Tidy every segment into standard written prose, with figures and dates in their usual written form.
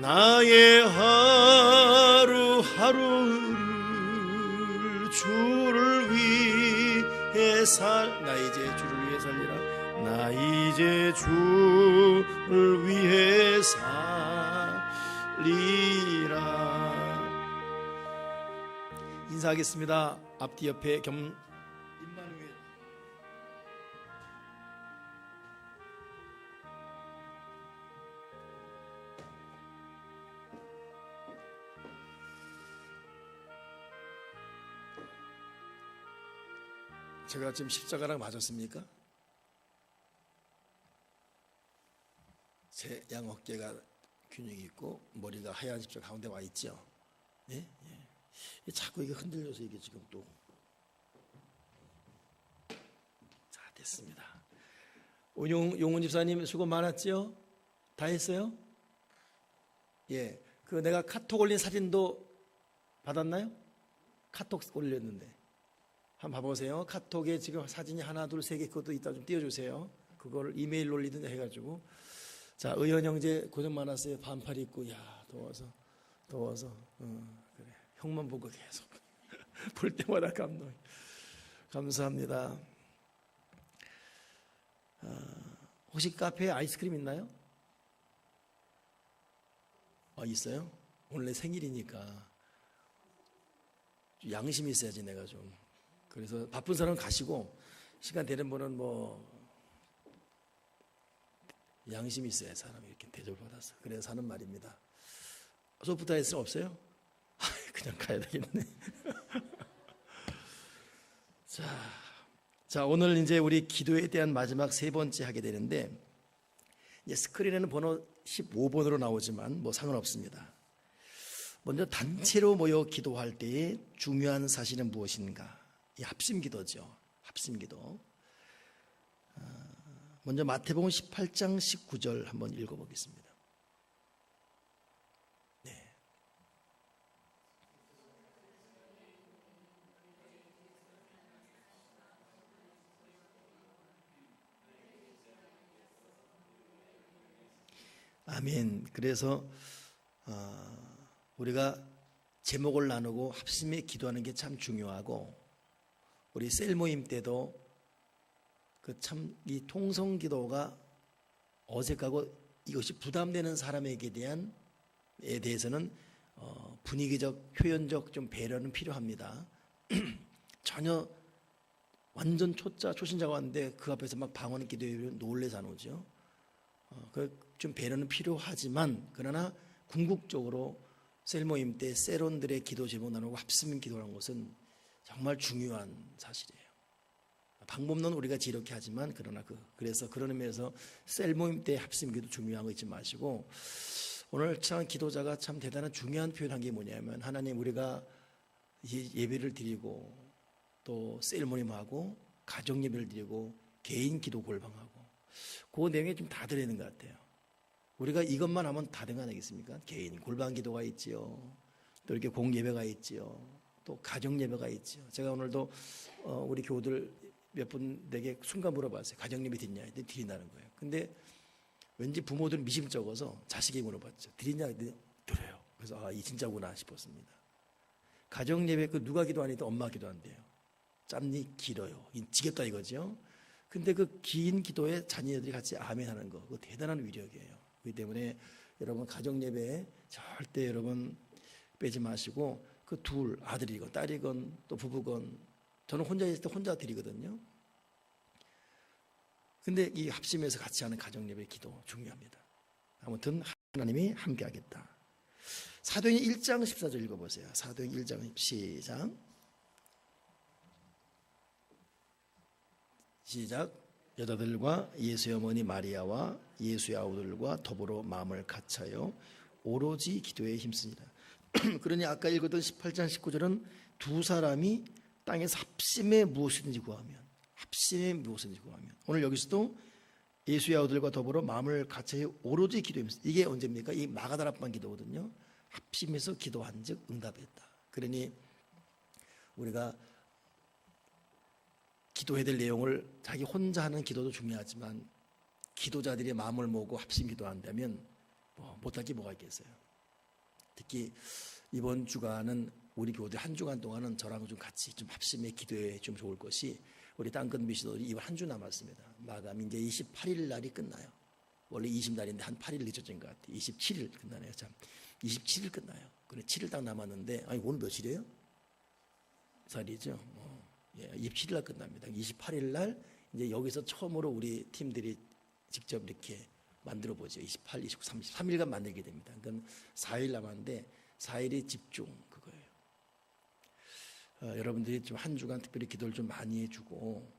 나의 하루하루를 주를 위해 나 이제 주를 위해 살리라. 나 이제 주를 위해 살리라. 인사하겠습니다. 앞뒤 옆에 임만우엘. 제가 지금 십자가랑 맞았습니까? 제 양 어깨가 균형이 있고 머리가 하얀 십자가 가운데 와 있죠. 예? 예. 자꾸 이게 흔들려서 이게 지금 또. 자, 됐습니다. 용훈 집사님 수고 많았죠? 다 했어요? 예. 그 내가 카톡 올린 사진도 받았나요? 카톡 올렸는데. 한번 봐보세요. 카톡에 지금 사진이 하나, 둘, 세 개 그것도 이따 좀 띄워주세요. 그걸 이메일로 올리든 해가지고. 자, 의현 형제 고생 많았어요. 반팔 입고, 야, 더워서. 그래. 형만 보고 계속. 볼 때마다 감동. 감사합니다. 혹시 카페에 아이스크림 있나요? 있어요? 오늘 내 생일이니까. 양심이 있어야지, 내가 좀. 그래서 바쁜 사람은 가시고 시간 되는 분은 뭐 양심이 있어야 사람이 이렇게 대접을 받아서 그래서 하는 말입니다. 소프트 아이스는 없어요? 그냥 가야 되겠네. 자, 오늘 이제 우리 기도에 대한 마지막 세 번째 하게 되는데, 이제 스크린에는 번호 15번으로 나오지만 뭐 상관없습니다. 먼저 단체로 모여 기도할 때의 중요한 사실은 무엇인가? 이 합심기도죠. 합심기도. 먼저 마태복음 18장 19절 한번 읽어보겠습니다. 네. 아멘. 그래서 우리가 제목을 나누고 합심에 기도하는 게 참 중요하고, 우리 셀 모임 때도 그 참 이 통성 기도가 어색하고 이것이 부담되는 사람에게 대해서는 분위기적, 표현적 좀 배려는 필요합니다. 전혀 완전 초신자가 왔는데 그 앞에서 막 방언 기도하면 놀래서 안 오죠. 좀 배려는 필요하지만, 그러나 궁극적으로 셀 모임 때 셀원들의 기도 제목 나누고 합심 기도라는 것은 정말 중요한 사실이에요. 방법론은 우리가 지렇게 하지만, 그래서 그런 의미에서 셀 모임 때 합심기도 중요한 거 잊지 마시고, 오늘 참 기도자가 참 대단한 중요한 표현한 게 뭐냐면, 하나님, 우리가 예배를 드리고 또 셀 모임하고 가정 예배를 드리고 개인 기도 골방하고 그 내용에 좀 다 들어있는 것 같아요. 우리가 이것만 하면 다 된 거 아니겠습니까? 개인 골방 기도가 있지요, 또 이렇게 공 예배가 있지요, 또 가정 예배가 있죠. 제가 오늘도 우리 교우들 몇 분에게 순간 물어봤어요. 가정 예배 드리냐? 드린다는 거예요. 근데 왠지 부모들은 미심쩍어서 자식에게 물어봤죠. 드리냐? 드려요. 그래서 이 진짜구나 싶었습니다. 가정 예배 누가 기도하니까 엄마 기도한대요. 짧니 길어요. 지겹다 이거죠. 근데 그 긴 기도에 자녀들이 같이 아멘 하는 거, 그거 대단한 위력이에요. 그렇기 때문에 여러분 가정 예배에 절대 여러분 빼지 마시고, 그 둘, 아들이건 딸이건 또 부부건, 저는 혼자 있을 때 혼자 드리거든요. 근데 이 합심해서 같이 하는 가정 예배 기도 중요합니다. 아무튼 하나님이 함께 하겠다. 사도행전 1장 14절 읽어보세요. 사도행전 1장 시작. 여자들과 예수의 어머니 마리아와 예수의 아우들과 더불어 마음을 같이하여 오로지 기도에 힘쓰니라. 그러니 아까 읽었던 18장 19절은 두 사람이 땅에서 합심에 무엇이든지 구하면, 오늘 여기서도 예수의 아우들과 더불어 마음을 같이하여 오로지 기도에 힘쓰니라. 이게 언제입니까? 이 마가다락방 기도거든요. 합심해서 기도한 즉 응답했다. 그러니 우리가 기도해야 될 내용을 자기 혼자 하는 기도도 중요하지만, 기도자들이 마음을 모으고 합심 기도한다면 못할 게 뭐가 있겠어요. 특히 이번 주간은 우리 교우들 한 주간 동안은 저랑 좀 같이 좀 합심해 기도해 좀 좋을 것이, 우리 땅끝 미션들이 이번 한 주 남았습니다. 마감이 이제 28일 날이 끝나요. 원래 20날인데 한 8일 늦어진 것 같아요. 27일 끝나네요. 참, 27일 끝나요. 그래 7일 딱 남았는데, 아니 오늘 며칠이에요? 4일이죠. 27일 날 끝납니다. 28일 날 이제 여기서 처음으로 우리 팀들이 직접 이렇게 만들어 보죠. 28, 29, 30, 3일간 만들게 됩니다. 그러니까 4일 남았는데 4일의 집중 그거예요. 여러분들이 좀 한 주간 특별히 기도를 좀 많이 해주고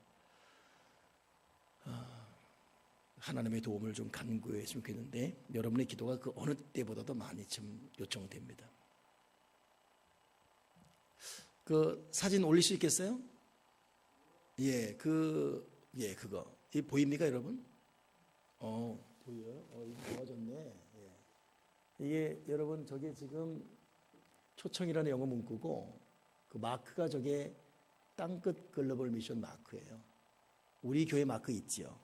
하나님의 도움을 좀 간구했으면 좋겠는데, 여러분의 기도가 그 어느 때보다도 많이 좀 요청됩니다. 그 사진 올릴 수 있겠어요? 그거 이 보입니까, 여러분? 보여요? 이거 좋아졌네. 이게 여러분 저게 지금 초청이라는 영어 문구고, 그 마크가 저게 땅끝 글로벌 미션 마크예요. 우리 교회 마크 있지요.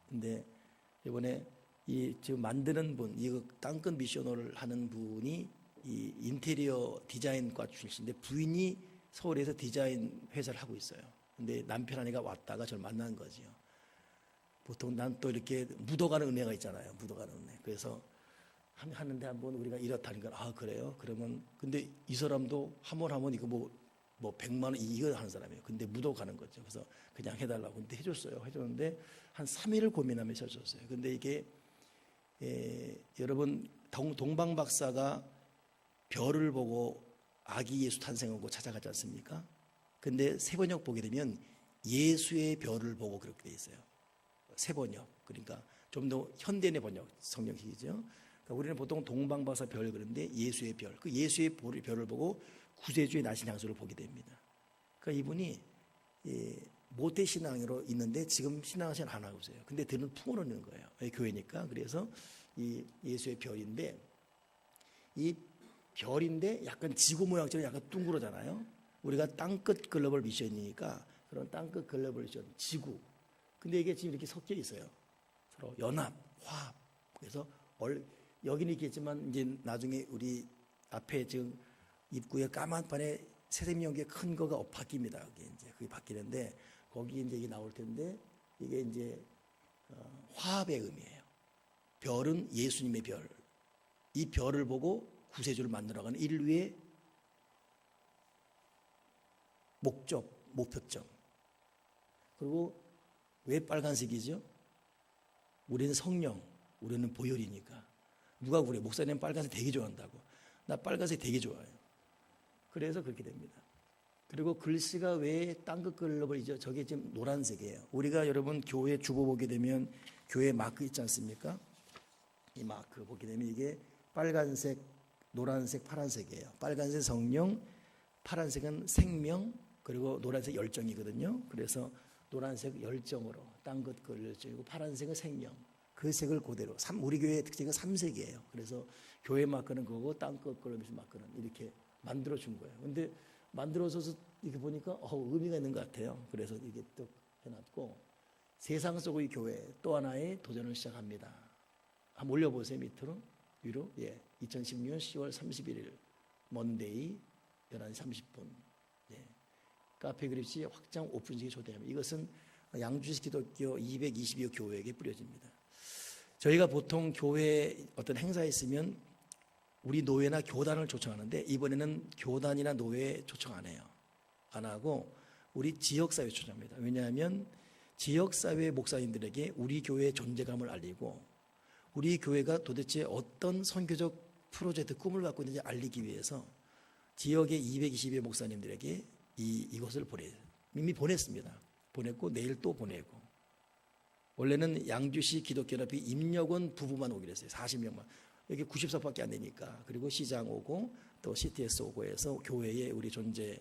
근데 이번에 이 지금 만드는 분, 이 땅끝 미션을 하는 분이 이 인테리어 디자인과 출신인데, 부인이 서울에서 디자인 회사를 하고 있어요. 근데 남편 아내가 왔다가 저를 만난 거지요. 보통 난 또 이렇게 묻어가는 은혜가 있잖아요. 묻어가는 은혜. 그래서 하는데 한번 우리가 이렇다니까, 아 그래요? 그러면 근데 이 사람도 하면 이거 뭐 100만 원 이거 하는 사람이에요. 근데 묻어가는 거죠. 그래서 그냥 해달라고. 근데 해줬어요. 해줬는데 한 3일을 고민하면서 해줬어요. 근데 이게 여러분 동방 박사가 별을 보고 아기 예수 탄생하고 찾아가지 않습니까? 근데 세번역 보게 되면 예수의 별을 보고 그렇게 돼 있어요. 세번역. 그러니까 좀 더 현대인의 번역 성경식이죠. 그러니까 우리는 보통 동방 박사 별 그런데 예수의 별, 그 예수의 별을 보고 구세주의 나신 장소를 보게 됩니다. 그러니까 이분이 모태 신앙으로 있는데 지금 신앙생활 안 하고 있어요. 근데 들은 풍어로 있는 거예요. 교회니까. 그래서 이 예수의 별인데, 이 별인데 약간 지구 모양처럼 약간 둥그러잖아요. 우리가 땅끝 글로벌 미션이니까 그런 땅끝 글로벌 미션 지구. 근데 이게 지금 이렇게 섞여 있어요. 서로 연합, 화합. 그래서 여기는 있겠지만 이제 나중에 우리 앞에 지금 입구에 까만 판에 새생명교회 큰 거가 바뀝니다. 그게 바뀌는데 거기 이제 이게 나올 텐데, 이게 이제 화합의 의미예요. 별은 예수님의 별. 이 별을 보고 구세주를 만들어가는 인류의 목표점. 그리고 왜 빨간색이죠? 우리는 성령, 우리는 보혈이니까. 누가 그래? 목사님 빨간색 되게 좋아한다고. 나 빨간색 되게 좋아해요. 그래서 그렇게 됩니다. 그리고 글씨가 왜 땅끝 글로벌이죠? 저게 지금 노란색이에요. 우리가 여러분 교회 주보 보게 되면 교회 마크 있지 않습니까? 이 마크 보게 되면 이게 빨간색, 노란색, 파란색이에요. 빨간색 성령, 파란색은 생명, 그리고 노란색 열정이거든요. 그래서 노란색 열정으로 땅끝 열정이고, 파란색은 생명. 그 색을 그대로. 우리 교회의 특징은 3색이에요. 그래서 교회 마크는 그거고 땅끝 글로벌 마크는 이렇게 만들어 준 거예요. 근데 만들어서 이렇게 보니까 의미가 있는 것 같아요. 그래서 이게 또 해놨고, 세상 속의 교회 또 하나의 도전을 시작합니다. 한번 올려보세요. 밑으로 위로. 2016년 10월 31일 먼데이 11시 30분 카페 그립시 확장 오픈식에 초대합니다. 이것은 양주시 기독교 222호 교회에게 뿌려집니다. 저희가 보통 교회 어떤 행사에 있으면 우리 노회나 교단을 초청하는데, 이번에는 교단이나 노회 초청 안 해요. 안 하고 우리 지역사회 초청합니다. 왜냐하면 지역사회 목사님들에게 우리 교회의 존재감을 알리고, 우리 교회가 도대체 어떤 선교적 프로젝트 꿈을 갖고 있는지 알리기 위해서 지역의 220의 목사님들에게 이것을 이미 보냈습니다. 보냈고 내일 또 보내고. 원래는 양주시 기독교연합회 임력원 부부만 오기로 했어요. 40명만. 여기 90석밖에 안 되니까. 그리고 시장 오고 또 CTS 오고 해서 교회의 우리 존재,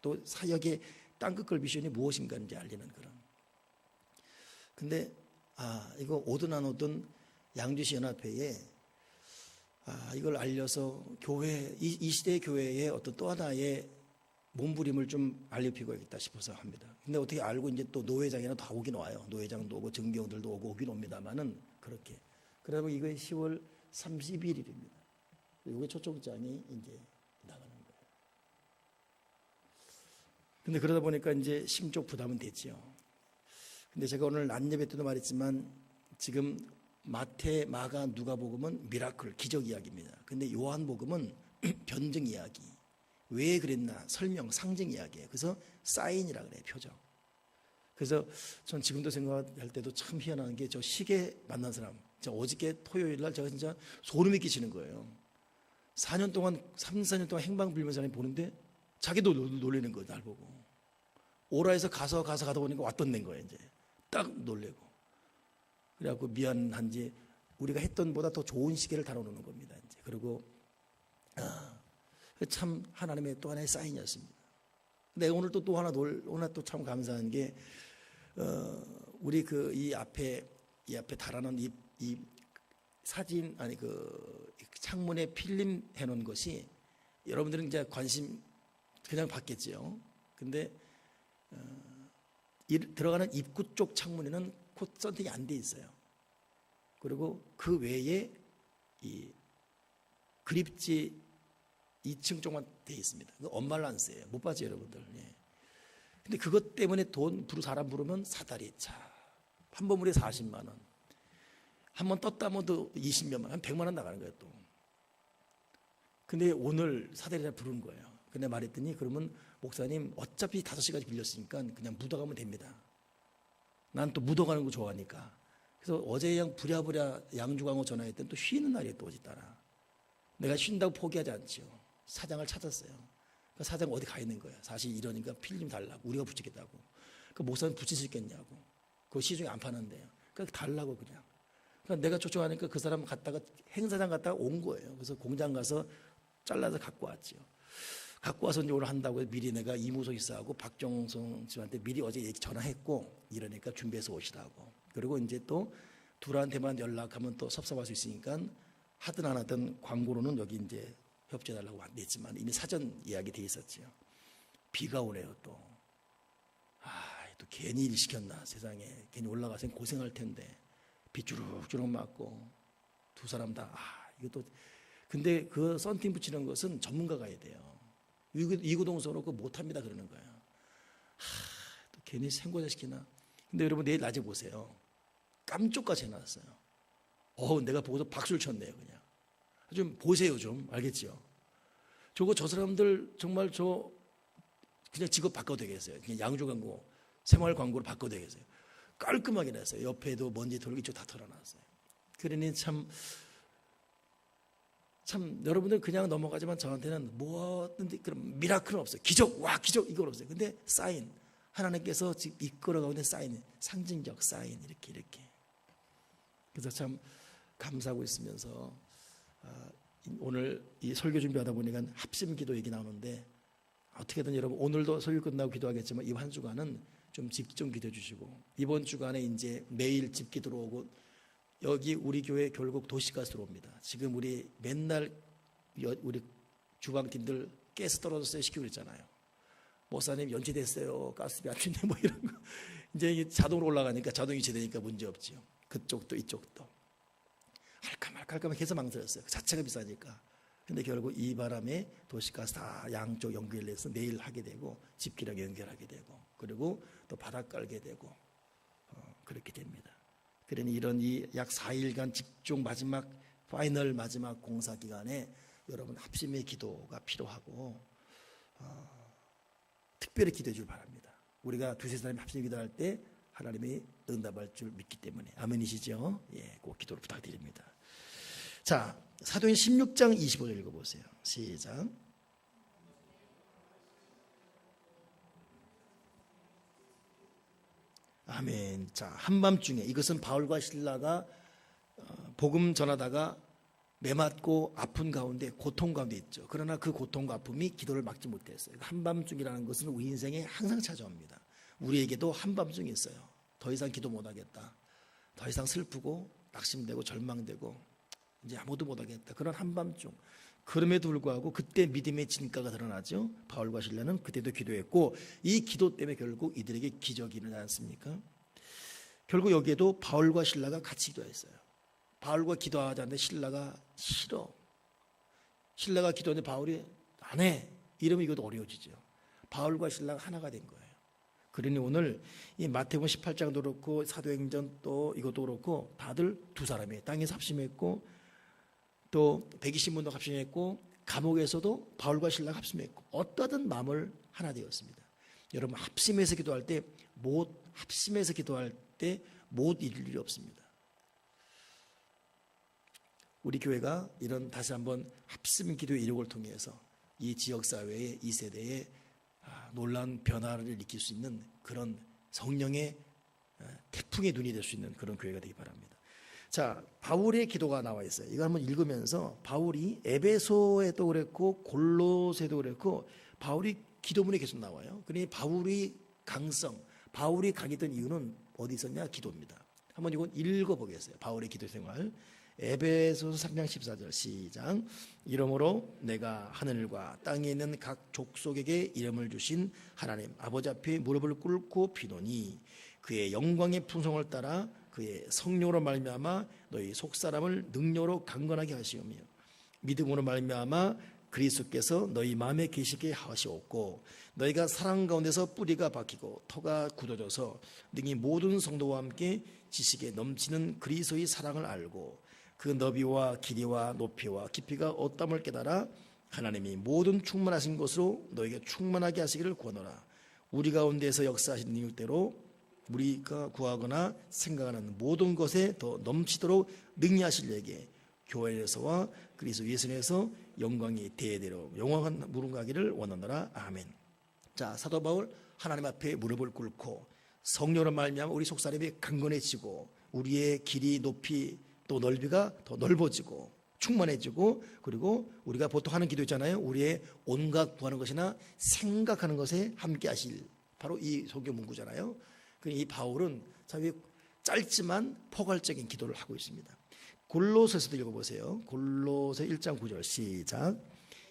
또 사역의 땅끝 미션이 무엇인가인지 알리는 그런. 근데 이거 오든 안 오든 양주시 연합회에 이걸 알려서 교회, 이 시대의 교회의 어떤 또 하나의 몸부림을 좀 알려피고야겠다 싶어서 합니다. 근데 어떻게 알고 이제 또 노회장이나 다 오긴 와요. 노회장도 오고 정경들도 오긴 옵니다만은 그렇게. 그리고 이거 10월 31일입니다. 이게 초청장이 이제 나가는 거예요. 근데 그러다 보니까 이제 심적 부담은 됐죠. 근데 제가 오늘 낮 예배 때도 말했지만 지금 마태, 마가, 누가복음은 미라클, 기적 이야기입니다. 근데 요한복음은 변증 이야기. 왜 그랬나 설명, 상징 이야기예요. 그래서 사인이라 그래요. 표정. 그래서 전 지금도 생각할 때도 참 희한한 게 저 시계 만난 사람, 저 어저께 토요일 날 제가 진짜 소름이 끼치는 거예요. 4년 동안 3, 4년 동안 행방 빌면서 사람이 보는데 자기도 놀리는 거예요. 날 보고. 오라에서 가서 가다 보니까 왔던 데인 거예요. 이제 딱 놀래고. 그래갖고 미안한지 우리가 했던 보다 더 좋은 시계를 달아놓는 겁니다. 이제 그리고 참 하나님의 또 하나의 사인이었습니다. 근데 오늘 또 하나 오늘 또 참 감사한 게 우리 그 이 앞에 달아놓은 이 사진 아니 그 창문에 필름 해놓은 것이 여러분들은 이제 관심 그냥 받겠지요. 근데 들어가는 입구 쪽 창문에는 곧 선택이 안 돼 있어요. 그리고 그 외에 이 그립지 2층 쪽만 돼 있습니다. 엄마를 안 써요. 못 봤죠, 여러분들. 예. 근데 그것 때문에 사람 부르면 사다리 차. 한 번물에 40만 원. 한 번 떴다 하면 20몇만 원, 한 100만 원 나가는 거예요, 또. 근데 오늘 사다리를 부른 거예요. 근데 말했더니 그러면 목사님 어차피 5시까지 빌렸으니까 그냥 묻어가면 됩니다. 난 또 묻어가는 거 좋아하니까. 그래서 어제 그냥 부랴부랴 양주광호 전화했더니 또 쉬는 날이에요, 또 어제 따라. 내가 쉰다고 포기하지 않죠. 사장을 찾았어요. 그 사장 어디 가 있는 거예요. 사실 이러니까 필름 달라고. 우리가 붙이겠다고. 그 목사님 붙일 수 있겠냐고. 그거 시중에 안 파는데요. 그러니까 달라고 그냥. 그러니까 내가 초청하니까 그 사람 갔다가 행사장 갔다가 온 거예요. 그래서 공장 가서 잘라서 갖고 왔죠. 갖고 와서 이제 오늘 한다고 미리 내가 이무소 이사하고 박정성 씨한테 미리 어제 전화했고 이러니까 준비해서 오시라고. 그리고 이제 또 둘한테만 연락하면 또 섭섭할 수 있으니까 하든 안 하든 광고로는 여기 이제 협조해달라고 냈지만 이미 사전 예약이 돼 있었죠. 비가 오네요 또. 또 괜히 일 시켰나 세상에. 괜히 올라가서 고생할 텐데 비 주룩주룩 맞고 두 사람 다 이것도. 근데 그 썬팅 붙이는 것은 전문가가 해야 돼요. 이구동성으로 그거 못합니다 그러는 거예요. 또 괜히 생고자 시키나. 근데 여러분 내일 낮에 보세요. 깜쪽같이 해놨어요. 내가 보고서 박수를 쳤네요 그냥. 좀 보세요 좀. 알겠죠? 저 사람들 정말 그냥 직업 바꿔도 되겠어요. 그냥 양주 광고, 새마을 광고로 바꿔도 되겠어요. 깔끔하게 냈어요. 옆에도 먼지 털고 이쪽 다 털어놨어요. 그러니 참 여러분들 그냥 넘어가지만 저한테는 뭐든지 그런 미라클은 없어요. 기적 이건 없어요. 근데 사인 하나님께서 지금 이끌어가고 있는 사인, 상징적 사인 이렇게. 그래서 참 감사하고 있으면서 오늘 이 설교 준비하다 보니까 합심 기도 얘기 나오는데 어떻게든 여러분 오늘도 설교 끝나고 기도하겠지만 이 한 주간은 좀 집중 기도해 주시고 이번 주간에 이제 매일 집기 들어오고 여기 우리 교회 결국 도시가스 들어옵니다. 지금 우리 맨날 우리 주방팀들 가스 떨어졌어요 시키고 그랬잖아요. 목사님 연체됐어요. 가스비 안 튀네 뭐 이런 거. 이제 자동으로 올라가니까 자동 이체되니까 문제 없지요. 그쪽도 이쪽도. 할까말까 해서 망설였어요. 그 자체가 비싸니까. 근데 결국 이 바람에 도시가스 다 양쪽 연결해서 내일 하게 되고 집기랑 연결하게 되고 그리고 또 바닥 깔게 되고 그렇게 됩니다. 그러니 이런 이 약 4일간 집중 파이널 마지막 공사 기간에 여러분 합심의 기도가 필요하고 특별히 기도해 줄 바랍니다. 우리가 두세 사람이 합심 기도할 때 하나님이 응답할 줄 믿기 때문에 아멘이시죠? 예, 꼭 기도를 부탁드립니다. 자, 사도행 16장 25절 읽어보세요. 시작. 아멘. 자, 한밤중에 이것은 바울과 실라가 복음 전하다가 매맞고 아픈 가운데 고통 가운데 있죠. 그러나 그 고통과 아픔이 기도를 막지 못했어요. 한밤중이라는 것은 우리 인생에 항상 찾아옵니다. 우리에게도 한밤중이 있어요. 더 이상 기도 못하겠다. 더 이상 슬프고 낙심되고 절망되고 이제 아무도 못하겠다. 그런 한밤중. 그럼에도 불구하고 그때 믿음의 진가가 드러나죠. 바울과 실라는 그때도 기도했고 이 기도 때문에 결국 이들에게 기적이 일어나지 않습니까? 결국 여기에도 바울과 실라가 같이 기도했어요. 바울과 기도하지 않는데 실라가 싫어. 실라가 기도하는데 바울이 안 해. 이러면 이것도 어려워지죠. 바울과 실라가 하나가 된 거예요. 그러니 오늘 이 마태복음 18장도 그렇고 사도행전 또 이것도 그렇고 다들 두 사람이에요. 땅에서 합심했고 또 120문도 합심했고 감옥에서도 바울과 실라가 합심했고 어떠든 마음을 하나 되었습니다. 여러분 합심해서 기도할 때 못 이룰 일이 없습니다. 우리 교회가 이런 다시 한번 합심 기도의 이력을 통해서 이 지역사회의 이 세대에 놀라운 변화를 일으킬 수 있는 그런 성령의 태풍의 눈이 될 수 있는 그런 교회가 되기 바랍니다. 자, 바울의 기도가 나와 있어요. 이거 한번 읽으면서 바울이 에베소에도 그랬고 골로새도 그랬고 바울이 기도문에 계속 나와요. 그러니 바울이 강성, 바울이 강했던 이유는 어디 있었냐? 기도입니다. 한번 이건 읽어보겠어요. 바울의 기도 생활. 에베소서 3장 14절 시작. 이러므로 내가 하늘과 땅에 있는 각 족속에게 이름을 주신 하나님 아버지 앞에 무릎을 꿇고 비노니 그의 영광의 풍성을 따라 그의 성령으로 말미암아 너희 속사람을 능력으로 강건하게 하시오며 믿음으로 말미암아 그리스도께서 너희 마음에 계시게 하시옵고 너희가 사랑 가운데서 뿌리가 박히고 터가 굳어져서 능히 모든 성도와 함께 지식에 넘치는 그리스도의 사랑을 알고 그 너비와 길이와 높이와 깊이가 어떠함을 깨달아 하나님이 모든 충만하신 것으로 너에게 충만하게 하시기를 구하노라. 우리 가운데서 역사하신 능력대로 우리가 구하거나 생각하는 모든 것에 더 넘치도록 능히 하시려게 교회에서와 그리스도 예수님에서 영광이 대대로 영원한 무릎 가기를 원하노라. 아멘. 자, 사도 바울 하나님 앞에 무릎을 꿇고 성령으로 말미암아 우리 속사람이 강건해지고 우리의 길이 높이 또 넓이가 더 넓어지고 충만해지고 그리고 우리가 보통 하는 기도 있잖아요. 우리의 온갖 구하는 것이나 생각하는 것에 함께 하실 바로 이 성경 문구잖아요. 이 바울은 참 짧지만 포괄적인 기도를 하고 있습니다. 골로새서도 읽어보세요. 골로새 1장 9절 시작.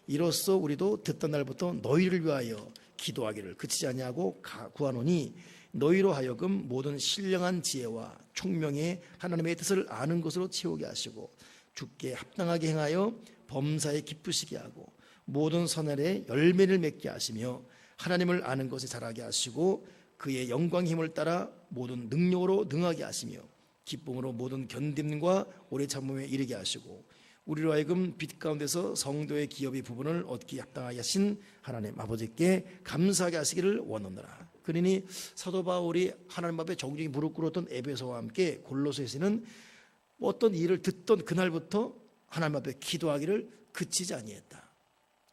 이로써 우리도 듣던 날부터 너희를 위하여 기도하기를 그치지 아니하고 구하노니 너희로 하여금 모든 신령한 지혜와 총명의 하나님의 뜻을 아는 것으로 채우게 하시고 주께 합당하게 행하여 범사에 기쁘시게 하고 모든 선할에 열매를 맺게 하시며 하나님을 아는 것에 자라게 하시고 그의 영광의 힘을 따라 모든 능력으로 능하게 하시며 기쁨으로 모든 견딤과 오래 참음에 이르게 하시고 우리로 하여금 빛 가운데서 성도의 기업의 부분을 얻기 합당하게 하신 하나님 아버지께 감사하게 하시기를 원하노라. 그러니 사도 바울이 하나님 앞에 정중히 무릎 꿇었던 에베소와 함께 골로새에서는 어떤 일을 듣던 그날부터 하나님 앞에 기도하기를 그치지 아니했다.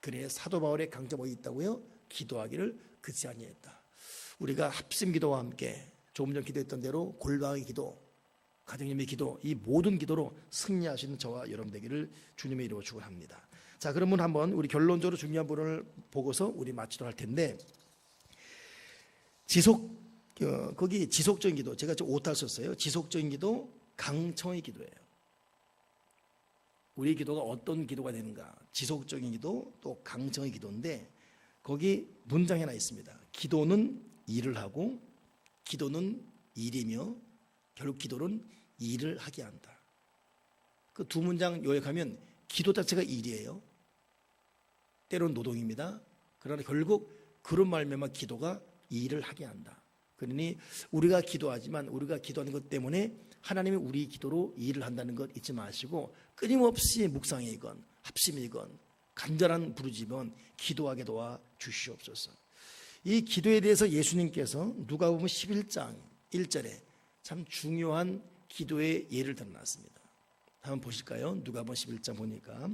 그래 사도 바울의 강점이 있다고요? 기도하기를 그치지 아니했다. 우리가 합심 기도와 함께 조금 전 기도했던 대로 골방의 기도, 가정님의 기도, 이 모든 기도로 승리하시는 저와 여러분 되기를 주님의 이름으로 축원합니다. 자, 그러면 한번 우리 결론적으로 중요한 부분을 보고서 우리 마치도록 할 텐데 거기 지속적인 기도, 제가 좀 오타 썼어요. 지속적인 기도, 강청의 기도예요. 우리 기도가 어떤 기도가 되는가? 지속적인 기도, 또 강청의 기도인데 거기 문장이 하나 있습니다. 기도는 일을 하고 기도는 일이며 결국 기도는 일을 하게 한다. 그 두 문장 요약하면 기도 자체가 일이에요. 때로는 노동입니다. 그러나 결국 그런 말미암아 기도가 일을 하게 한다. 그러니 우리가 기도하지만 우리가 기도하는 것 때문에 하나님이 우리 기도로 일을 한다는 것 잊지 마시고 끊임없이 묵상이건 합심이건 간절한 부르짖으면 기도하게 도와 주시옵소서. 이 기도에 대해서 예수님께서 누가복음 11장 1절에 참 중요한 기도의 예를 들어놨습니다. 한번 보실까요? 누가복음 11장 보니까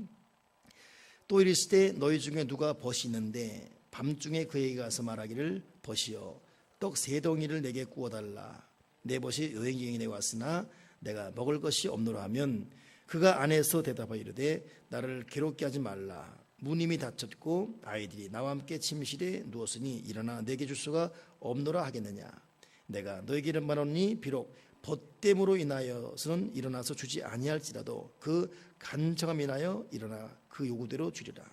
또 이르실 때 너희 중에 누가 벗이 있는데 밤중에 그에게 가서 말하기를 벗이여 떡 3덩이를 내게 구워달라. 내 벗이 여행경에 내게 왔으나 내가 먹을 것이 없노라 하면 그가 안에서 대답하여 이르되 나를 괴롭게 하지 말라. 문임이 닫혔고 아이들이 나와 함께 침실에 누웠으니 일어나 내게 줄 수가 없노라 하겠느냐. 내가 너에게 이르노니 비록 벗됨으로 인하여서는 일어나서 주지 아니할지라도 그 간청함 인하여 일어나 그 요구대로 주리라.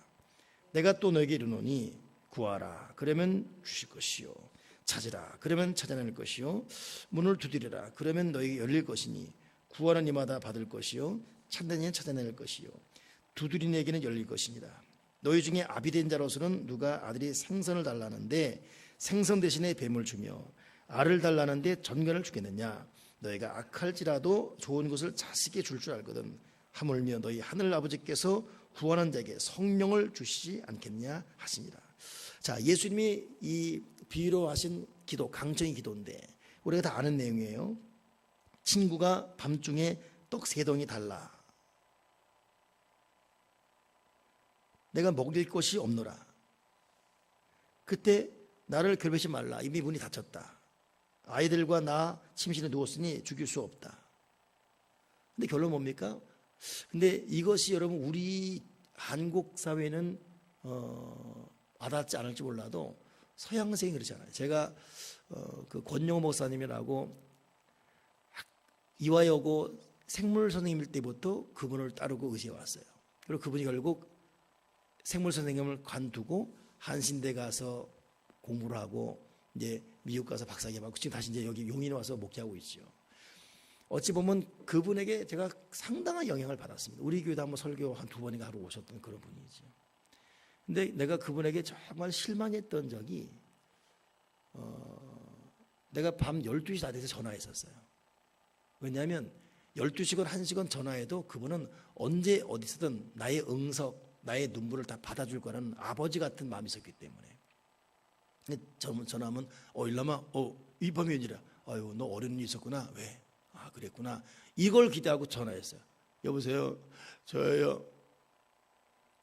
내가 또 너에게 이르노니 구하라 그러면 주실 것이요 찾으라 그러면 찾아낼 것이요 문을 두드리라 그러면 너에게 열릴 것이니 구하는 이마다 받을 것이요 찾는 이는 찾아낼 것이요 두드리는 이에게는 열릴 것이니라. 너희 중에 아비된 자로서는 누가 아들이 생선을 달라는데 생선 대신에 뱀을 주며 알을 달라는데 전갈을 주겠느냐. 너희가 악할지라도 좋은 것을 자식에게 줄 줄 알거든. 하물며 너희 하늘 아버지께서 구원한 자에게 성령을 주시지 않겠냐 하시니라. 자, 예수님이 이 비유로 하신 기도, 강청의 기도인데 우리가 다 아는 내용이에요. 친구가 밤중에 떡 3덩이 달라. 내가 먹일 것이 없노라. 그때 나를 괴롭히지 말라. 이미 문이 닫혔다. 아이들과 나 침실에 누웠으니 죽일 수 없다. 근데 결론 뭡니까? 근데 이것이 여러분 우리 한국 사회는 와닿지 않을지 몰라도 서양생이 그렇잖아요. 제가 그 권영호 목사님이라고 이화여고 생물 선생님일 때부터 그분을 따르고 의지해 왔어요. 그리고 그분이 결국 생물 선생님을 관두고 한신대 가서 공부를 하고 이제 미국 가서 박사학위 받고 지금 다시 이제 여기 용인에 와서 목회하고 있죠. 어찌 보면 그분에게 제가 상당한 영향을 받았습니다. 우리 교회도 한번 설교 한 2번인가 하러 오셨던 그런 분이죠. 근데 내가 그분에게 정말 실망했던 적이 내가 밤 12시 다 돼서 전화했었어요. 왜냐하면 12시간 1시간 전화해도 그분은 언제 어디서든 나의 응석, 나의 눈물을 다 받아줄 거라는 아버지 같은 마음이 있었기 때문에. 근데 전화하면 일남아 이 밤이 웬일이야. 아유 너 어려운 일 있었구나. 왜? 아 그랬구나. 이걸 기대하고 전화했어요. 여보세요. 저예요.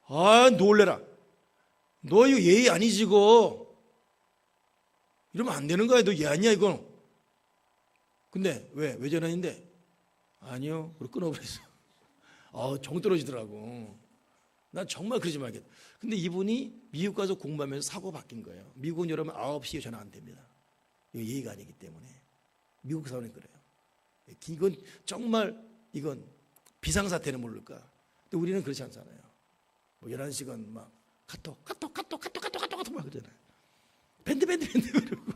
아 놀래라. 너 이거 예의 아니지 이거. 이러면 안 되는 거야. 너 예의 아니야 이거. 근데 왜 전화했는데? 아니요. 그리고 끊어버렸어. 정 떨어지더라고. 난 정말 그러지 말겠다. 근데 이분이 미국 가서 공부하면서 사고 바뀐 거예요. 미국은 여러분 9시에 전화 안 됩니다. 이거 예의가 아니기 때문에. 미국 사회는 그래요. 이건 정말 이건 비상사태는 모를까. 근데 우리는 그렇지 않잖아요. 11시간 막 카톡 막 그러잖아요. 밴드 그러고.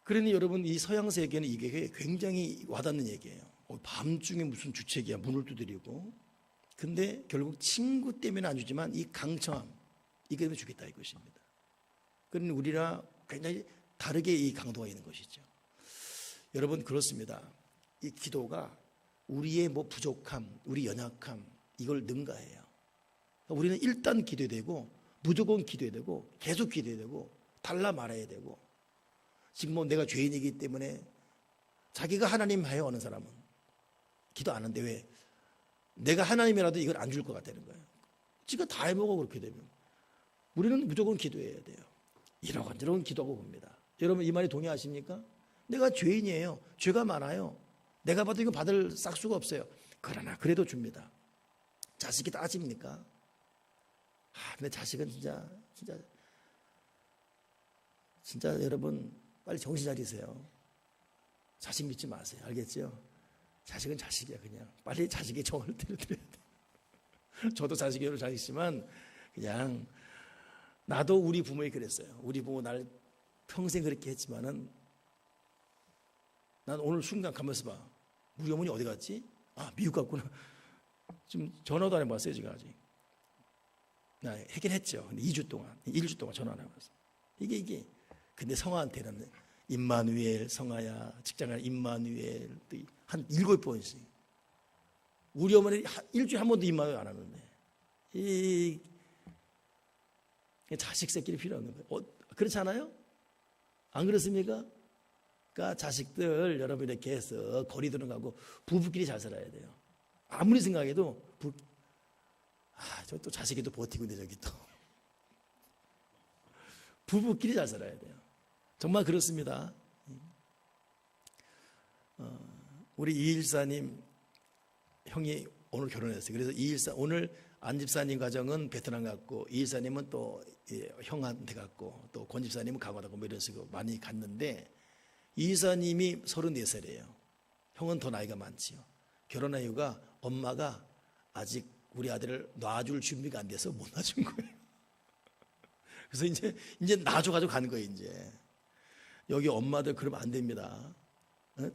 그러니 여러분 이 서양 세계는 이게 굉장히 와닿는 얘기예요. 밤중에 무슨 주책이야. 문을 두드리고. 근데 결국 친구 때문에 안 주지만 이 강청함 이게 때문에 주겠다 이것입니다. 그러니 우리랑 굉장히 다르게 이 강도가 있는 것이죠. 여러분 그렇습니다. 이 기도가 우리의 부족함, 우리 연약함 이걸 능가해요. 우리는 일단 기도해야 되고 무조건 기도해야 되고 계속 기도해야 되고 달라 말해야 되고 지금 내가 죄인이기 때문에 자기가 하나님 해요 어느 사람은 기도 안 하는데 왜? 내가 하나님이라도 이걸 안 줄 것 같다는 거예요. 지가 다 해먹어 그렇게 되면. 우리는 무조건 기도해야 돼요. 이러건 기도하고 봅니다. 여러분 이 말에 동의하십니까? 내가 죄인이에요. 죄가 많아요. 내가 봐도 이거 받을 싹수가 없어요. 그러나 그래도 줍니다. 자식이 따집니까? 근데 자식은 진짜 여러분 빨리 정신 차리세요. 자식 믿지 마세요. 알겠죠? 자식은 자식이야 그냥. 빨리 자식의 정을 때려드려야 돼. 저도 자식이 자식이지만 그냥 나도 우리 부모에 그랬어요. 우리 부모 날 평생 그렇게 했지만은 난 오늘 순간 가면서 봐. 우리 어머니 어디 갔지? 미국 갔구나. 지금 전화도 안 해봤어요 지금 아직. 나 하긴 했죠. 근데 2주 동안 1주 동안 전화 안 해봤어. 이게 근데 성아한테는 임마누엘, 성아야, 직장에 임마누엘 한 7번씩. 우리 어머니 일주일에 한 번도 임마누엘 안 하는데 이 자식 새끼리 필요 없는 거예요. 그렇지 않아요? 안 그렇습니까? 그러니까 자식들 여러분 이렇게 해서 거리 들어가고 부부끼리 잘 살아야 돼요. 아무리 생각해도 저 또 자식이 또 버티고 있는데 저기 또 부부끼리 잘 살아야 돼요. 정말 그렇습니다. 우리 이일사님 형이 오늘 결혼했어요. 그래서 이일사 오늘 안집사님 가정은 베트남 갔고 이일사님은 또 형한테 갔고 또 권집사님은 강화도 가고 이런 식으로 많이 갔는데 이일사님이 34살이에요. 형은 더 나이가 많지요. 결혼한 이유가 엄마가 아직 우리 아들을 놔줄 준비가 안 돼서 못 놔준 거예요. 그래서 이제 놔줘가지고 간 거예요. 이제 여기 엄마들 그러면 안 됩니다.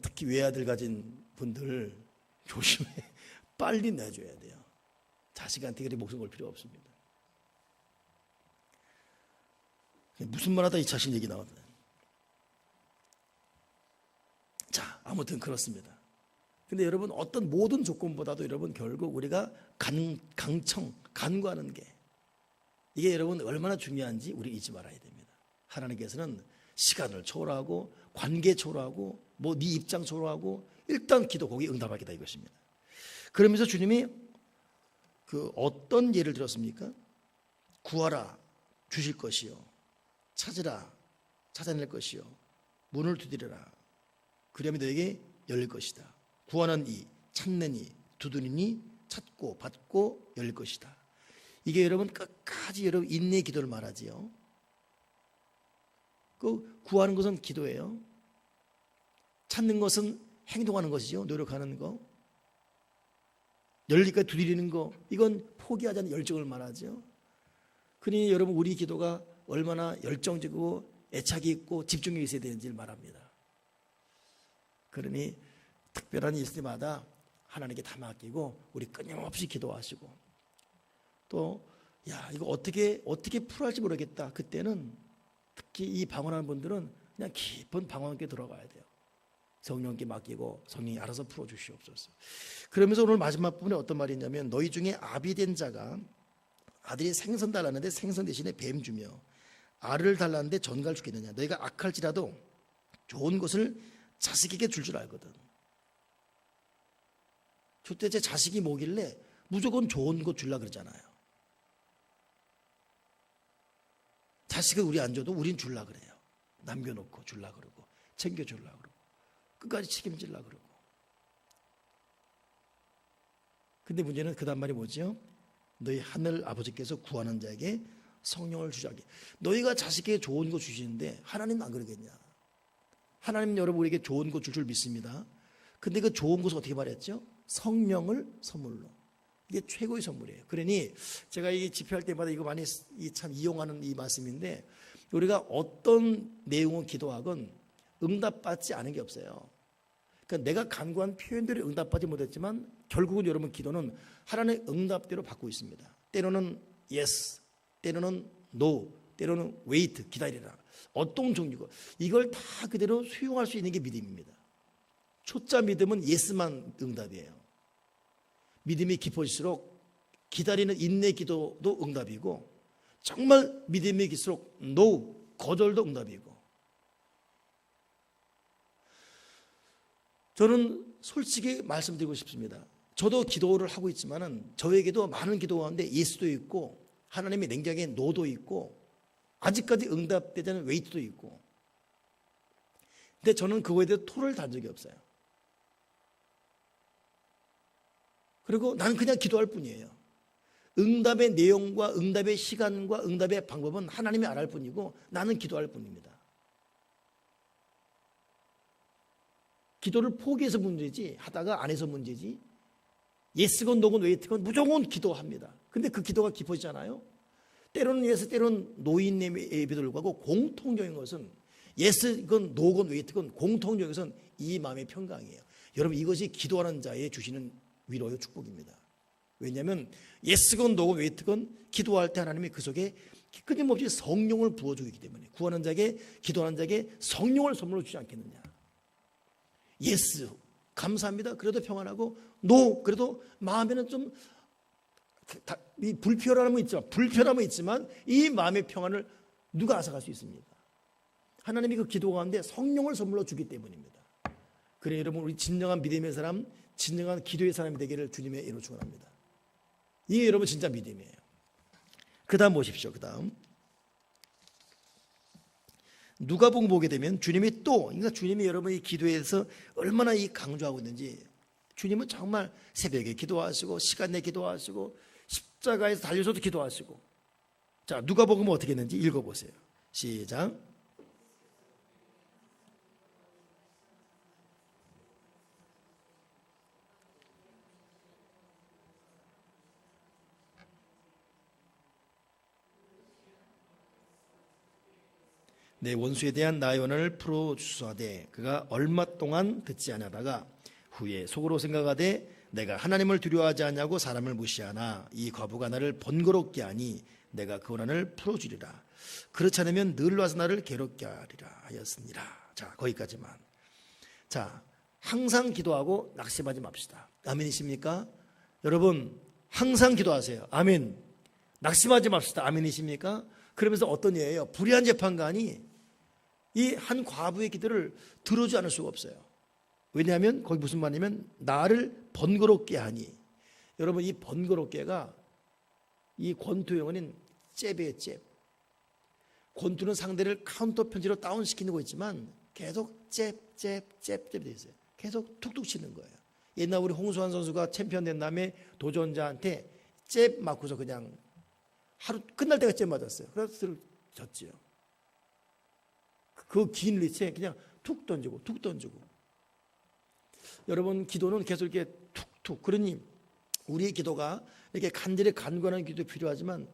특히 외아들 가진 분들 조심해. 빨리 내줘야 돼요. 자식한테 그렇게 목숨 걸 필요 없습니다. 무슨 말 하다 이 자식 얘기 나왔네. 자, 아무튼 그렇습니다. 근데 여러분, 어떤 모든 조건보다도 여러분, 결국 우리가 간구하는 게, 이게 여러분 얼마나 중요한지 우리 잊지 말아야 됩니다. 하나님께서는 시간을 초월하고 관계 초월하고 뭐 네 입장 초월하고 일단 기도, 거기 응답하겠다 이것입니다. 그러면서 주님이 그 어떤 예를 들었습니까? 구하라 주실 것이요, 찾으라 찾아낼 것이요, 문을 두드려라 그러면 너에게 열릴 것이다. 구하는 이, 찾는 이, 두드리니 찾고 받고 열릴 것이다. 이게 여러분 끝까지 여러분 인내의 기도를 말하지요. 그 구하는 것은 기도예요. 찾는 것은 행동하는 것이죠. 노력하는 거. 열리까지 두드리는 거, 이건 포기하지 않는 열정을 말하죠. 그러니 여러분, 우리 기도가 얼마나 열정적이고 애착이 있고 집중력이 있어야 되는지를 말합니다. 그러니 특별한 일 있을 때마다 하나님께 다 맡기고 우리 끊임없이 기도하시고, 또 야, 이거 어떻게 풀어할지 모르겠다. 그때는 특히 이 방언하는 분들은 그냥 깊은 방언께 들어가야 돼요. 성령께 맡기고 성령이 알아서 풀어주시옵소서. 그러면서 오늘 마지막 부분에 어떤 말이 있냐면, 너희 중에 아비된 자가 아들이 생선 달라는데 생선 대신에 뱀 주며 알을 달라는데 전갈 주겠느냐. 너희가 악할지라도 좋은 것을 자식에게 줄 알거든. 도대체 자식이 뭐길래 무조건 좋은 것 주려고 그러잖아요. 자식을 우리 안 줘도 우린 주려고 그래요. 남겨놓고 주려고 그러고 챙겨주려고 그러고 끝까지 책임지려고 그러고. 근데 문제는 그 다음 말이 뭐죠? 너희 하늘 아버지께서 구하는 자에게 성령을 주자게. 너희가 자식에게 좋은 거 주시는데 하나님은 안 그러겠냐? 하나님은 여러분 우리에게 좋은 거 줄 줄 믿습니다. 근데 그 좋은 것을 어떻게 말했죠? 성령을 선물로. 이게 최고의 선물이에요. 그러니 제가 이 집회할 때마다 이거 많이 참 이용하는 이 말씀인데, 우리가 어떤 내용을 기도하건 응답받지 않은 게 없어요. 그러니까 내가 간구한 표현들이 응답받지 못했지만 결국은 여러분 기도는 하나님의 응답대로 받고 있습니다. 때로는 yes, 때로는 no, 때로는 wait, 기다리라. 어떤 종류고 이걸 다 그대로 수용할 수 있는 게 믿음입니다. 초짜 믿음은 yes만 응답이에요. 믿음이 깊어질수록 기다리는 인내 기도도 응답이고, 정말 믿음이 깊을수록 no, 거절도 응답이고. 저는 솔직히 말씀드리고 싶습니다. 저도 기도를 하고 있지만은 저에게도 많은 기도 가운데 예수도 있고 하나님의 냉정하게 노도 있고 아직까지 응답되지 않은 웨이트도 있고. 근데 저는 그거에 대해 토를 단 적이 없어요. 그리고 나는 그냥 기도할 뿐이에요. 응답의 내용과 응답의 시간과 응답의 방법은 하나님이 알아할 뿐이고 나는 기도할 뿐입니다. 기도를 포기해서 문제지 하다가 안 해서 문제지, 예스건 노건 웨이트건 무조건 기도합니다. 근데 그 기도가 깊어지잖아요. 때로는 예스, 때로는 노인 예배도 불구하고 공통적인 것은 예스건 노건 웨이트건 공통적인 것은 이 마음의 평강이에요. 여러분, 이것이 기도하는 자에 주시는 위로의 축복입니다. 왜냐하면 예스건 노건 웨이트건 기도할 때 하나님이 그 속에 끊임없이 성령을 부어주기 때문에, 구하는 자에게 기도하는 자에게 성령을 선물로 주지 않겠느냐. 예스 감사합니다. 그래도 평안하고, 노 그래도 마음에는 좀 불편함은 있지만 이 마음의 평안을 누가 앗아갈 수 있습니까? 하나님이 그 기도 가운데 성령을 선물로 주기 때문입니다. 그래 여러분, 우리 진정한 믿음의 사람, 진정한 기도의 사람이 되기를 주님의 이름으로 축원합니다. 이게 여러분 진짜 믿음이에요. 그 다음 보십시오. 그 다음 누가복음 보게 되면 주님이 또, 그러니까 주님이 여러분이 기도에서 얼마나 이 강조하고 있는지, 주님은 정말 새벽에 기도하시고 시간 내 기도하시고 십자가에서 달려서도 기도하시고. 자, 누가복음은 어떻게 했는지 읽어보세요. 시작. 내 원수에 대한 나의 원한을 풀어주소하되 그가 얼마 동안 듣지 아니하다가 후에 속으로 생각하되 내가 하나님을 두려워하지 않냐고 사람을 무시하나 이 과부가 나를 번거롭게 하니 내가 그 원한을 풀어주리라. 그렇지 않으면 늘 와서 나를 괴롭게 하리라 하였습니다. 자, 거기까지만. 자, 항상 기도하고 낙심하지 맙시다. 아멘이십니까? 여러분 항상 기도하세요. 아멘. 낙심하지 맙시다. 아멘이십니까? 그러면서 어떤 예예요? 불의한 재판관이 이 한 과부의 기도를 들어주지 않을 수가 없어요. 왜냐하면 거기 무슨 말이냐면 나를 번거롭게 하니. 여러분 이 번거롭게가 이 권투 용어는 잽이에요. 잽. 권투는 상대를 카운터 편지로 다운시키는 거 있지만 계속 잽 되어 있어요. 계속 툭툭 치는 거예요. 옛날 우리 홍수환 선수가 챔피언 된 다음에 도전자한테 잽 맞고서 그냥 하루 끝날 때가 잽 맞았어요. 그래서 졌지요. 그 긴 리치에 그냥 툭 던지고 툭 던지고. 여러분 기도는 계속 이렇게 툭툭. 그러니 우리의 기도가 이렇게 간절히 간구하는 기도 필요하지만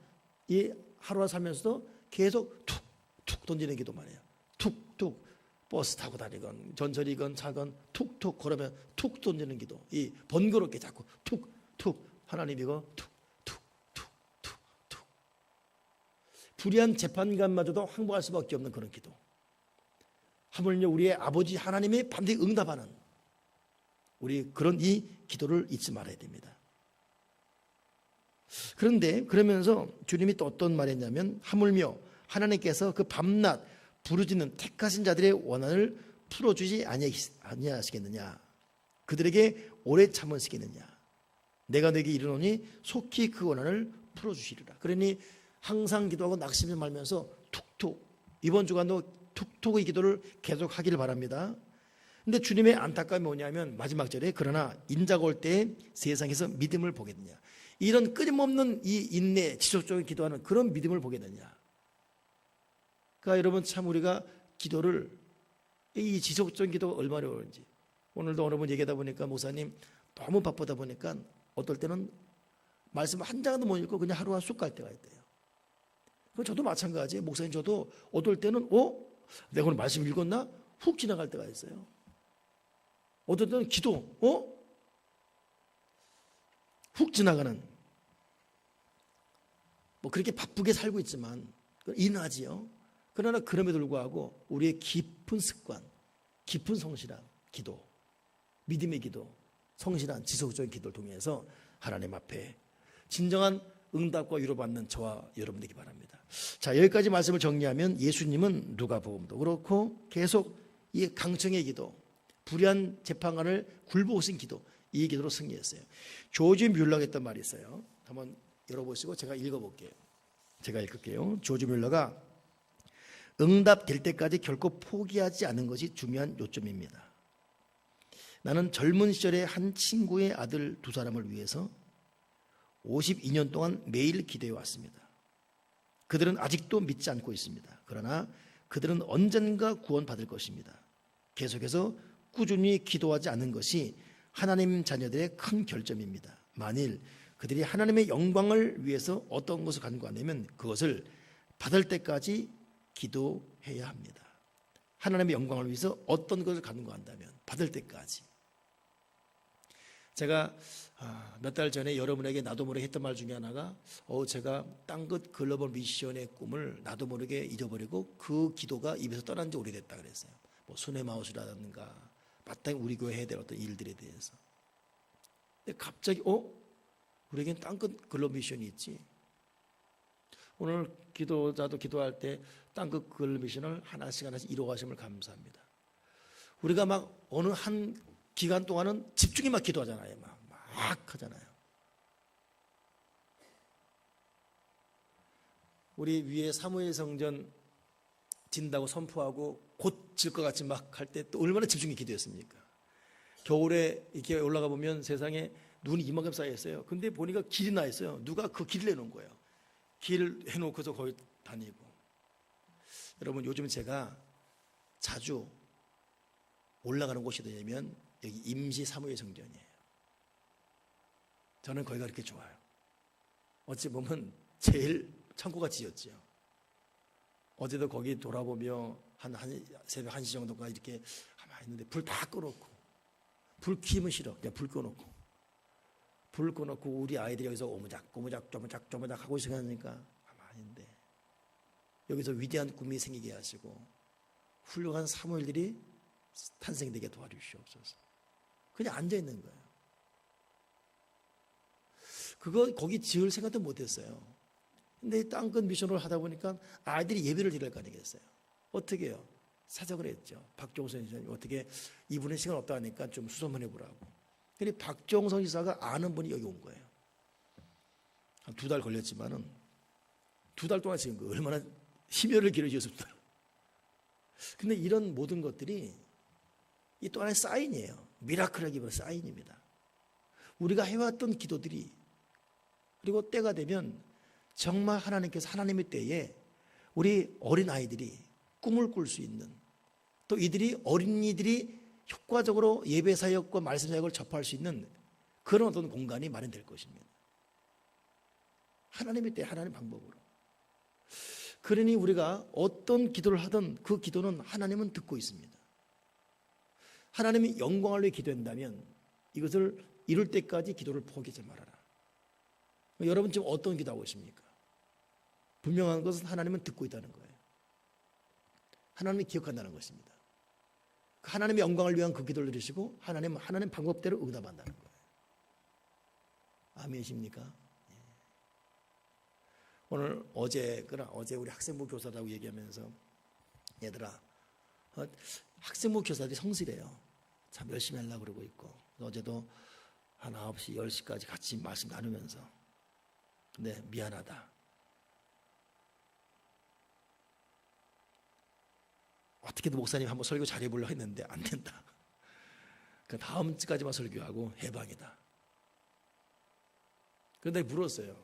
이 하루와 살면서도 계속 툭툭 던지는 기도만 해요. 툭툭. 버스 타고 다니건 전철이건 차건 툭툭 걸으면 툭 던지는 기도. 이 번거롭게 자꾸 툭툭. 하나님 이거 툭툭툭툭툭. 불의한 재판관마저도 항복할 수밖에 없는 그런 기도. 하물며 우리의 아버지 하나님이 반드시 응답하는 우리 그런 이 기도를 잊지 말아야 됩니다. 그런데 그러면서 주님이 또 어떤 말했냐면 하물며 하나님께서 그 밤낮 부르짖는 택하신 자들의 원한을 풀어주지 아니하시겠느냐. 그들에게 오래 참으시겠느냐. 내가 내게 이르노니 속히 그 원한을 풀어주시리라. 그러니 항상 기도하고 낙심하지 말면서 툭툭. 이번 주간도 툭툭의 기도를 계속 하기를 바랍니다. 근데 주님의 안타까움이 뭐냐면 마지막 절에 그러나 인자가 올 때에 세상에서 믿음을 보겠느냐. 이런 끊임없는 이 인내 지속적인 기도하는 그런 믿음을 보겠느냐. 그러니까 여러분 참 우리가 기도를 이 지속적인 기도가 얼마나 어려운지. 오늘도 어느 분 얘기하다 보니까 목사님 너무 바쁘다 보니까 어떨 때는 말씀 한 장도 못 읽고 그냥 하루가 쑥 갈 때가 있대요. 그건 저도 마찬가지예요. 목사님 저도 어떨 때는 내가 오늘 말씀 읽었나? 훅 지나갈 때가 있어요. 어떨 때는 기도 훅 지나가는 뭐 그렇게 바쁘게 살고 있지만 인하지요. 그러나 그럼에도 불구하고 우리의 깊은 습관, 깊은 성실한 기도, 믿음의 기도, 성실한 지속적인 기도를 통해서 하나님 앞에 진정한 응답과 위로받는 저와 여러분 되기 바랍니다. 자, 여기까지 말씀을 정리하면 예수님은 누가복음도 그렇고 계속 이 강청의 기도, 불의한 재판관을 굴보신 기도, 이 기도로 승리했어요. 조지 뮬러가 했던 말이 있어요. 한번 열어보시고 제가 읽어볼게요. 제가 읽을게요. 조지 뮬러가 응답될 때까지 결코 포기하지 않는 것이 중요한 요점입니다. 나는 젊은 시절에 한 친구의 아들 두 사람을 위해서 52년 동안 매일 기도해 왔습니다. 그들은 아직도 믿지 않고 있습니다. 그러나 그들은 언젠가 구원받을 것입니다. 계속해서 꾸준히 기도하지 않는 것이 하나님 자녀들의 큰 결점입니다. 만일 그들이 하나님의 영광을 위해서 어떤 것을 간구하냐면 그것을 받을 때까지 기도해야 합니다. 하나님의 영광을 위해서 어떤 것을 간구한다면 받을 때까지. 제가 몇 달 전에 여러분에게 나도 모르게 했던 말 중에 하나가 제가 땅끝 글로벌 미션의 꿈을 나도 모르게 잊어버리고 그 기도가 입에서 떠난 지 오래됐다 그랬어요. 뭐 순회마우스라든가 마땅히 우리 교회 해야 될 어떤 일들에 대해서. 근데 갑자기 우리에겐 땅끝 글로벌 미션이 있지. 오늘 기도자도 기도할 때 땅끝 글로벌 미션을 하나씩 이루어가심을 감사합니다. 우리가 막 어느 한 기간 동안은 집중이 막 기도하잖아요. 막 하잖아요. 우리 위에 사무엘 성전 진다고 선포하고 곧 질 것 같이 막 할 때 또 얼마나 집중이 기도했습니까? 겨울에 이렇게 올라가 보면 세상에 눈이 이만큼 쌓여 있어요. 근데 보니까 길이 나 있어요. 누가 그 길을 내놓은 거예요. 길을 해놓고서 거기 다니고. 여러분 요즘 제가 자주 올라가는 곳이 어디냐면 여기 임시 사무엘 성전이에요. 저는 거기가 그렇게 좋아요. 어찌 보면 제일 창고가 지었지요. 어제도 거기 돌아보며 새벽 1시 정도까지 이렇게 가만히 있는데 불 다 꺼놓고 불 켜면 싫어. 그냥 불 꺼놓고 불 꺼놓고 우리 아이들이 여기서 오무작 쪼무작 하고 있으니까 아닌데, 여기서 위대한 꿈이 생기게 하시고 훌륭한 사무엘들이 탄생되게 도와주시옵소서. 그냥 앉아있는 거예요. 거기 지을 생각도 못했어요. 근데 땅끝 미션을 하다 보니까 아이들이 예배를 드릴 거 아니겠어요. 어떻게 해요? 사적을 했죠. 박종선 지사님, 어떻게 이분의 시간 없다 하니까 좀 수소문 해보라고. 근데 박종선 지사가 아는 분이 여기 온 거예요. 한 2달 걸렸지만은 2달 동안 지금 얼마나 심혈을 기울이셨습니까? 근데 이런 모든 것들이 이 또 하나의 사인이에요. 미라클하기보다 사인입니다. 우리가 해왔던 기도들이, 그리고 때가 되면 정말 하나님께서 하나님의 때에 우리 어린아이들이 꿈을 꿀 수 있는, 또 이들이 어린이들이 효과적으로 예배 사역과 말씀 사역을 접할 수 있는 그런 어떤 공간이 마련될 것입니다. 하나님의 때 하나님 방법으로. 그러니 우리가 어떤 기도를 하든 그 기도는 하나님은 듣고 있습니다. 하나님이 영광을 위해 기도한다면 이것을 이룰 때까지 기도를 포기하지 말아라. 여러분 지금 어떤 기도하고 있습니까? 분명한 것은 하나님은 듣고 있다는 거예요. 하나님이 기억한다는 것입니다. 하나님의 영광을 위한 그 기도를 들으시고 하나님 방법대로 응답한다는 거예요. 아멘이십니까? 어제 우리 학생부 교사라고 얘기하면서, 얘들아, 학생부 교사들이 성실해요. 참 열심히 하려고 그러고 있고, 어제도 한 9시, 10시까지 같이 말씀 나누면서, 근데 미안하다. 어떻게든 목사님 한번 설교 잘해보려고 했는데 안 된다. 그 다음 주까지만 설교하고 해방이다. 그런데 물었어요.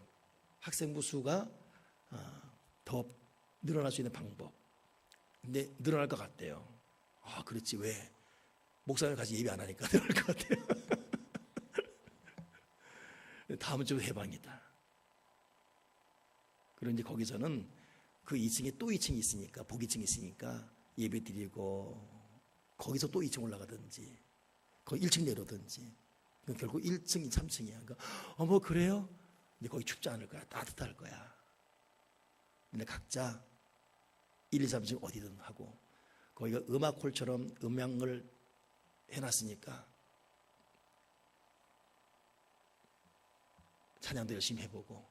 학생부 수가 더 늘어날 수 있는 방법. 근데 늘어날 것 같대요. 그렇지, 왜? 목사님 같이 예배 안 하니까 늘어날 것 같아요. 다음 주 해방이다. 그런데 거기서는 그 2층에 또 2층이 있으니까, 복위층이 있으니까 예배 드리고, 거기서 또 2층 올라가든지, 거기 1층 내려오든지, 결국 1층, 3층이야. 그러니까, 그래요? 근데 거기 춥지 않을 거야. 따뜻할 거야. 근데 각자 1, 2, 3층 어디든 하고, 거기가 음악홀처럼 음향을 해놨으니까 찬양도 열심히 해보고,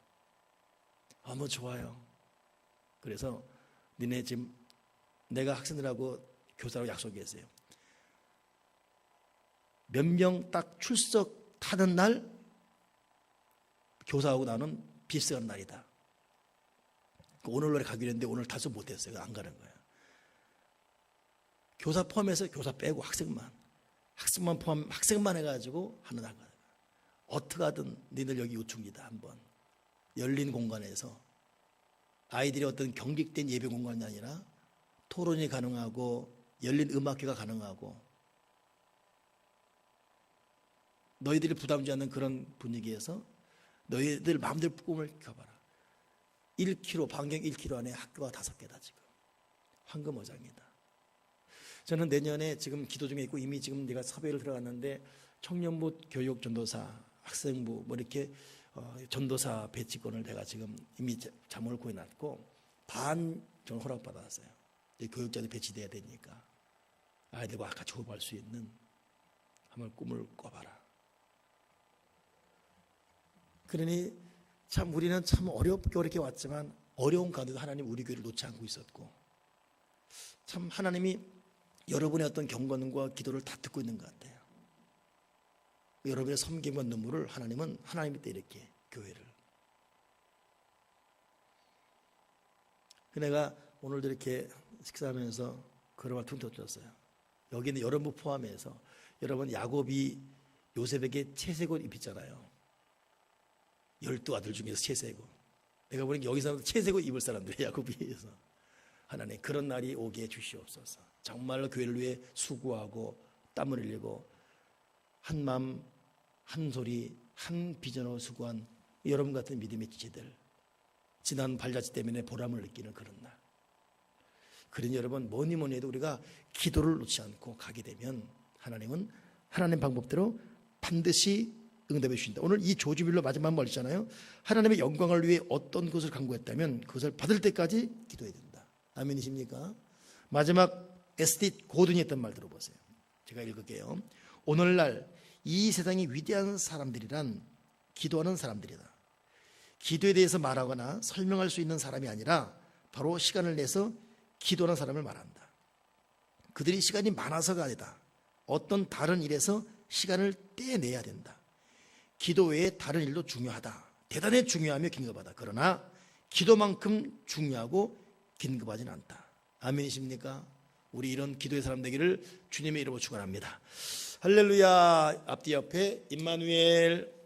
좋아요. 그래서 니네 지금 내가 학생들하고 교사하고 약속했어요. 몇 명 딱 출석하는 날 교사하고 나는 비슷한 날이다. 오늘날에 가기로 했는데 오늘 다소 못했어요. 안 가는 거예요. 교사 포함해서 교사 빼고 학생만 해가지고 하는 날 가요. 어떻게 하든 니들 여기 요청이다. 한번 열린 공간에서 아이들이 어떤 경직된 예배 공간이 아니라 토론이 가능하고 열린 음악회가 가능하고 너희들이 부담지 않는 그런 분위기에서 너희들 마음대로 꿈을 켜봐라. 1km, 반경 1km 안에 학교가 5개다 지금. 황금어장이다. 저는 내년에 지금 기도 중에 있고 이미 지금 내가 섭외를 들어갔는데 청년부 교육 전도사, 학생부 이렇게 전도사 배치권을 내가 지금 이미 자문을 구해놨고 반 저는 허락받았어요. 교육자들이 배치돼야 되니까 아이들과 같이 호흡할 수 있는 한번 꿈을 꿔봐라. 그러니 참 우리는 참 어렵게 왔지만 어려운 가운데도 하나님 우리 교회를 놓지 않고 있었고 참 하나님이 여러분의 어떤 경건과 기도를 다 듣고 있는 것 같아요. 여러분의 섬김과 눈물을 하나님은 하나님의 때 이렇게 교회를. 내가 오늘도 이렇게 식사하면서 그런 말 퉁 터뜨렸어요. 여기는 여러분 포함해서 여러분 야곱이 요셉에게 채색옷 입혔잖아요. 12아들 중에서 채색옷. 내가 보니까 여기서 채색옷 입을 사람들이 야곱이 위해서 하나님 그런 날이 오게 해주시옵소서. 정말로 교회를 위해 수고하고 땀을 흘리고 한 마음 한 소리 한 비전으로 수고한 여러분 같은 믿음의 지체들 지난 발자취 때문에 보람을 느끼는 그런 날. 그러니 여러분 뭐니 해도 우리가 기도를 놓지 않고 가게 되면 하나님은 하나님 방법대로 반드시 응답해 주신다. 오늘 이 조지밀러 마지막 말이잖아요. 하나님의 영광을 위해 어떤 것을 간구했다면 그것을 받을 때까지 기도해야 된다. 아멘이십니까? 마지막 SD 고든이 했던 말 들어보세요. 제가 읽을게요. 오늘날 이 세상의 위대한 사람들이란 기도하는 사람들이다. 기도에 대해서 말하거나 설명할 수 있는 사람이 아니라 바로 시간을 내서 기도하는 사람을 말한다. 그들이 시간이 많아서가 아니다. 어떤 다른 일에서 시간을 떼내야 된다. 기도 외에 다른 일도 중요하다. 대단히 중요하며 긴급하다. 그러나 기도만큼 중요하고 긴급하지는 않다. 아멘이십니까? 우리 이런 기도의 사람 되기를 주님의 이름으로 축원합니다. 할렐루야. 앞뒤 옆에 임마누엘.